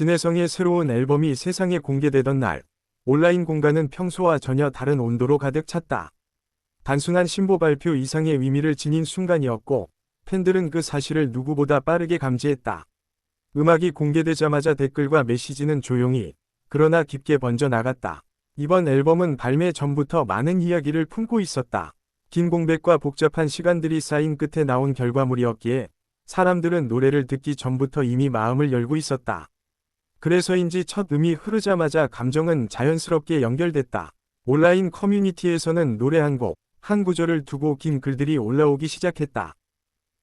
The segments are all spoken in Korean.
진혜성의 새로운 앨범이 세상에 공개되던 날, 온라인 공간은 평소와 전혀 다른 온도로 가득 찼다. 단순한 신보 발표 이상의 의미를 지닌 순간이었고, 팬들은 그 사실을 누구보다 빠르게 감지했다. 음악이 공개되자마자 댓글과 메시지는 조용히, 그러나 깊게 번져 나갔다. 이번 앨범은 발매 전부터 많은 이야기를 품고 있었다. 긴 공백과 복잡한 시간들이 쌓인 끝에 나온 결과물이었기에 사람들은 노래를 듣기 전부터 이미 마음을 열고 있었다. 그래서인지 첫 음이 흐르자마자 감정은 자연스럽게 연결됐다. 온라인 커뮤니티에서는 노래 한 곡, 한 구절을 두고 긴 글들이 올라오기 시작했다.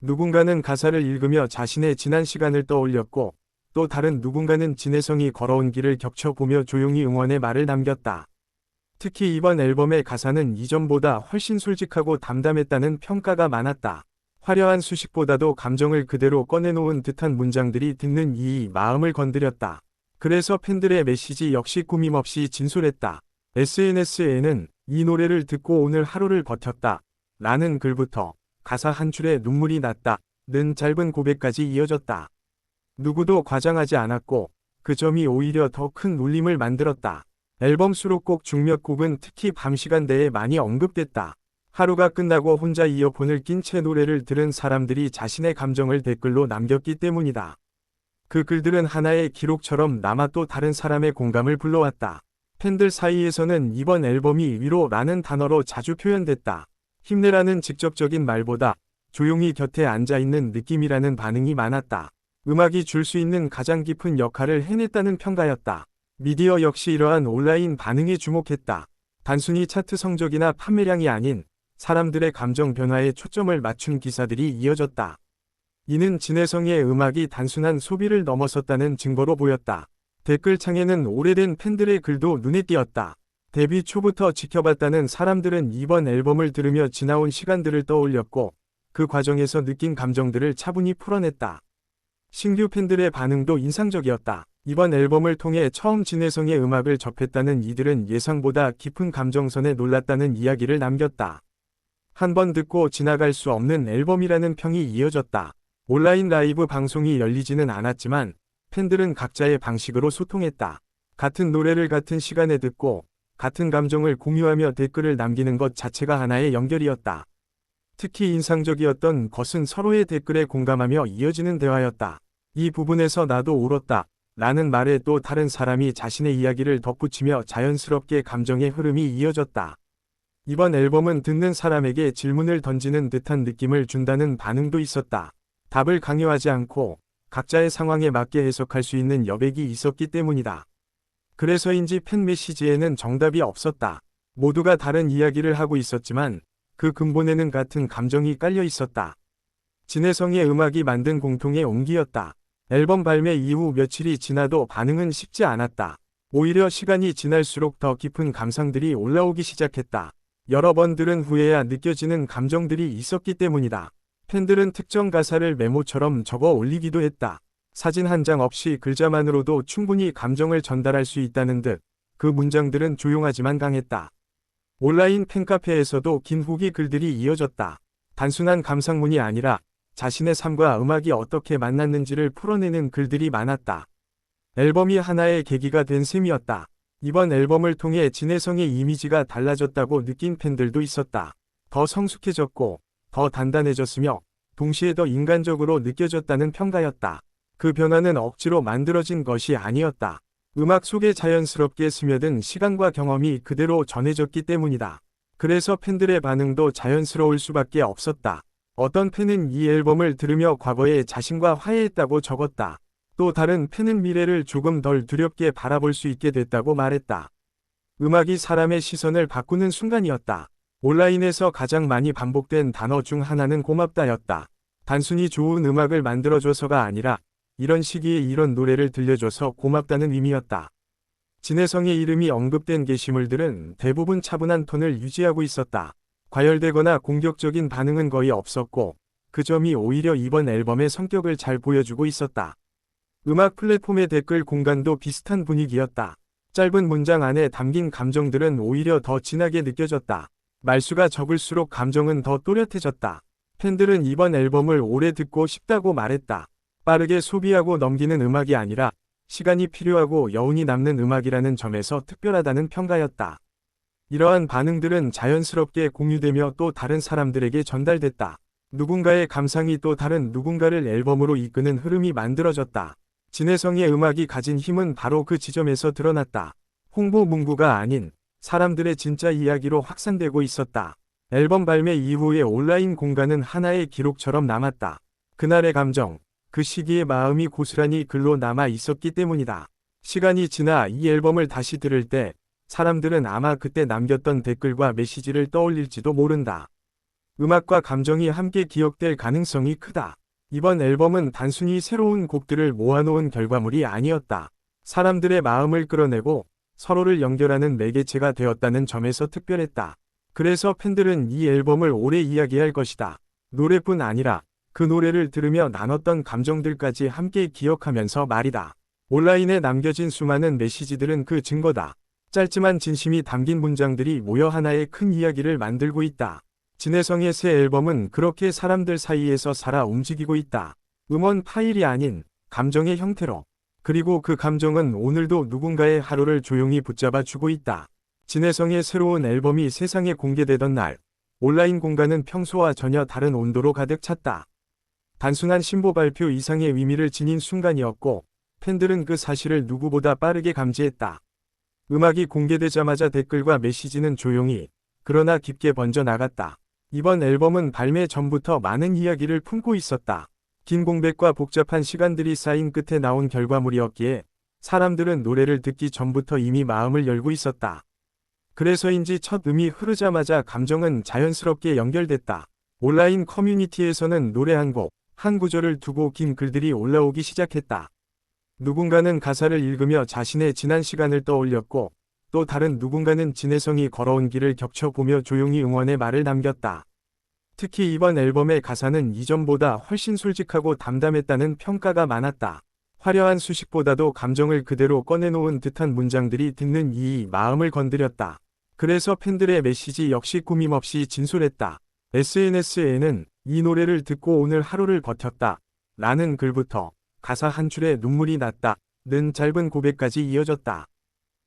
누군가는 가사를 읽으며 자신의 지난 시간을 떠올렸고, 또 다른 누군가는 진혜성이 걸어온 길을 겹쳐보며 조용히 응원의 말을 남겼다. 특히 이번 앨범의 가사는 이전보다 훨씬 솔직하고 담담했다는 평가가 많았다. 화려한 수식보다도 감정을 그대로 꺼내놓은 듯한 문장들이 듣는 이의 마음을 건드렸다. 그래서 팬들의 메시지 역시 꾸밈없이 진솔했다. SNS에는 이 노래를 듣고 오늘 하루를 버텼다. 라는 글부터 가사 한 줄에 눈물이 났다. 는 짧은 고백까지 이어졌다. 누구도 과장하지 않았고 그 점이 오히려 더 큰 울림을 만들었다. 앨범 수록곡 중 몇 곡은 특히 밤 시간대에 많이 언급됐다. 하루가 끝나고 혼자 이어폰을 낀 채 노래를 들은 사람들이 자신의 감정을 댓글로 남겼기 때문이다. 그 글들은 하나의 기록처럼 남아 또 다른 사람의 공감을 불러왔다. 팬들 사이에서는 이번 앨범이 위로라는 단어로 자주 표현됐다. 힘내라는 직접적인 말보다 조용히 곁에 앉아있는 느낌이라는 반응이 많았다. 음악이 줄 수 있는 가장 깊은 역할을 해냈다는 평가였다. 미디어 역시 이러한 온라인 반응에 주목했다. 단순히 차트 성적이나 판매량이 아닌 사람들의 감정 변화에 초점을 맞춘 기사들이 이어졌다. 이는 진혜성의 음악이 단순한 소비를 넘어섰다는 증거로 보였다. 댓글창에는 오래된 팬들의 글도 눈에 띄었다. 데뷔 초부터 지켜봤다는 사람들은 이번 앨범을 들으며 지나온 시간들을 떠올렸고 그 과정에서 느낀 감정들을 차분히 풀어냈다. 신규 팬들의 반응도 인상적이었다. 이번 앨범을 통해 처음 진혜성의 음악을 접했다는 이들은 예상보다 깊은 감정선에 놀랐다는 이야기를 남겼다. 한 번 듣고 지나갈 수 없는 앨범이라는 평이 이어졌다. 온라인 라이브 방송이 열리지는 않았지만 팬들은 각자의 방식으로 소통했다. 같은 노래를 같은 시간에 듣고 같은 감정을 공유하며 댓글을 남기는 것 자체가 하나의 연결이었다. 특히 인상적이었던 것은 서로의 댓글에 공감하며 이어지는 대화였다. 이 부분에서 나도 울었다. 라는 말에 또 다른 사람이 자신의 이야기를 덧붙이며 자연스럽게 감정의 흐름이 이어졌다. 이번 앨범은 듣는 사람에게 질문을 던지는 듯한 느낌을 준다는 반응도 있었다. 답을 강요하지 않고 각자의 상황에 맞게 해석할 수 있는 여백이 있었기 때문이다. 그래서인지 팬 메시지에는 정답이 없었다. 모두가 다른 이야기를 하고 있었지만 그 근본에는 같은 감정이 깔려 있었다. 진혜성의 음악이 만든 공통의 온기였다. 앨범 발매 이후 며칠이 지나도 반응은 식지 않았다. 오히려 시간이 지날수록 더 깊은 감상들이 올라오기 시작했다. 여러 번 들은 후에야 느껴지는 감정들이 있었기 때문이다. 팬들은 특정 가사를 메모처럼 적어 올리기도 했다. 사진 한 장 없이 글자만으로도 충분히 감정을 전달할 수 있다는 듯 그 문장들은 조용하지만 강했다. 온라인 팬카페에서도 긴 후기 글들이 이어졌다. 단순한 감상문이 아니라 자신의 삶과 음악이 어떻게 만났는지를 풀어내는 글들이 많았다. 앨범이 하나의 계기가 된 셈이었다. 이번 앨범을 통해 진혜성의 이미지가 달라졌다고 느낀 팬들도 있었다. 더 성숙해졌고 더 단단해졌으며 동시에 더 인간적으로 느껴졌다는 평가였다. 그 변화는 억지로 만들어진 것이 아니었다. 음악 속에 자연스럽게 스며든 시간과 경험이 그대로 전해졌기 때문이다. 그래서 팬들의 반응도 자연스러울 수밖에 없었다. 어떤 팬은 이 앨범을 들으며 과거에 자신과 화해했다고 적었다. 또 다른 팬은 미래를 조금 덜 두렵게 바라볼 수 있게 됐다고 말했다. 음악이 사람의 시선을 바꾸는 순간이었다. 온라인에서 가장 많이 반복된 단어 중 하나는 고맙다였다. 단순히 좋은 음악을 만들어줘서가 아니라 이런 시기에 이런 노래를 들려줘서 고맙다는 의미였다. 진혜성의 이름이 언급된 게시물들은 대부분 차분한 톤을 유지하고 있었다. 과열되거나 공격적인 반응은 거의 없었고 그 점이 오히려 이번 앨범의 성격을 잘 보여주고 있었다. 음악 플랫폼의 댓글 공간도 비슷한 분위기였다. 짧은 문장 안에 담긴 감정들은 오히려 더 진하게 느껴졌다. 말수가 적을수록 감정은 더 또렷해졌다. 팬들은 이번 앨범을 오래 듣고 싶다고 말했다. 빠르게 소비하고 넘기는 음악이 아니라 시간이 필요하고 여운이 남는 음악이라는 점에서 특별하다는 평가였다. 이러한 반응들은 자연스럽게 공유되며 또 다른 사람들에게 전달됐다. 누군가의 감상이 또 다른 누군가를 앨범으로 이끄는 흐름이 만들어졌다. 진혜성의 음악이 가진 힘은 바로 그 지점에서 드러났다. 홍보 문구가 아닌 사람들의 진짜 이야기로 확산되고 있었다. 앨범 발매 이후의 온라인 공간은 하나의 기록처럼 남았다. 그날의 감정, 그 시기의 마음이 고스란히 글로 남아 있었기 때문이다. 시간이 지나 이 앨범을 다시 들을 때 사람들은 아마 그때 남겼던 댓글과 메시지를 떠올릴지도 모른다. 음악과 감정이 함께 기억될 가능성이 크다. 이번 앨범은 단순히 새로운 곡들을 모아놓은 결과물이 아니었다. 사람들의 마음을 끌어내고 서로를 연결하는 매개체가 되었다는 점에서 특별했다. 그래서 팬들은 이 앨범을 오래 이야기할 것이다. 노래뿐 아니라 그 노래를 들으며 나눴던 감정들까지 함께 기억하면서 말이다. 온라인에 남겨진 수많은 메시지들은 그 증거다. 짧지만 진심이 담긴 문장들이 모여 하나의 큰 이야기를 만들고 있다. 진혜성의 새 앨범은 그렇게 사람들 사이에서 살아 움직이고 있다. 음원 파일이 아닌 감정의 형태로. 그리고 그 감정은 오늘도 누군가의 하루를 조용히 붙잡아 주고 있다. 진혜성의 새로운 앨범이 세상에 공개되던 날, 온라인 공간은 평소와 전혀 다른 온도로 가득 찼다. 단순한 신보 발표 이상의 의미를 지닌 순간이었고, 팬들은 그 사실을 누구보다 빠르게 감지했다. 음악이 공개되자마자 댓글과 메시지는 조용히, 그러나 깊게 번져 나갔다. 이번 앨범은 발매 전부터 많은 이야기를 품고 있었다. 긴 공백과 복잡한 시간들이 쌓인 끝에 나온 결과물이었기에 사람들은 노래를 듣기 전부터 이미 마음을 열고 있었다. 그래서인지 첫 음이 흐르자마자 감정은 자연스럽게 연결됐다. 온라인 커뮤니티에서는 노래 한 곡, 한 구절을 두고 긴 글들이 올라오기 시작했다. 누군가는 가사를 읽으며 자신의 지난 시간을 떠올렸고, 또 다른 누군가는 진혜성이 걸어온 길을 겹쳐보며 조용히 응원의 말을 남겼다. 특히 이번 앨범의 가사는 이전보다 훨씬 솔직하고 담담했다는 평가가 많았다. 화려한 수식보다도 감정을 그대로 꺼내놓은 듯한 문장들이 듣는 이의 마음을 건드렸다. 그래서 팬들의 메시지 역시 꾸밈없이 진솔했다. SNS에는 이 노래를 듣고 오늘 하루를 버텼다. 라는 글부터 가사 한 줄에 눈물이 났다. 는 짧은 고백까지 이어졌다.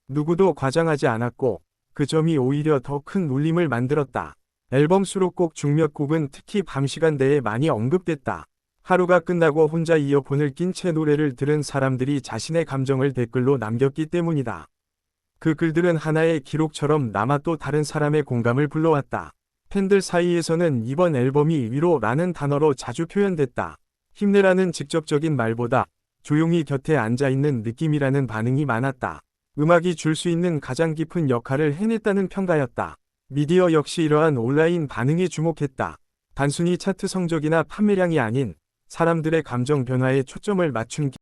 누구도 과장하지 않았고 그 점이 오히려 더 큰 울림을 만들었다. 앨범 수록곡 중 몇 곡은 특히 밤 시간대에 많이 언급됐다. 하루가 끝나고 혼자 이어폰을 낀 채 노래를 들은 사람들이 자신의 감정을 댓글로 남겼기 때문이다. 그 글들은 하나의 기록처럼 남아 또 다른 사람의 공감을 불러왔다. 팬들 사이에서는 이번 앨범이 위로라는 단어로 자주 표현됐다. 힘내라는 직접적인 말보다 조용히 곁에 앉아있는 느낌이라는 반응이 많았다. 음악이 줄 수 있는 가장 깊은 역할을 해냈다는 평가였다. 미디어 역시 이러한 온라인 반응에 주목했다. 단순히 차트 성적이나 판매량이 아닌 사람들의 감정 변화에 초점을 맞춘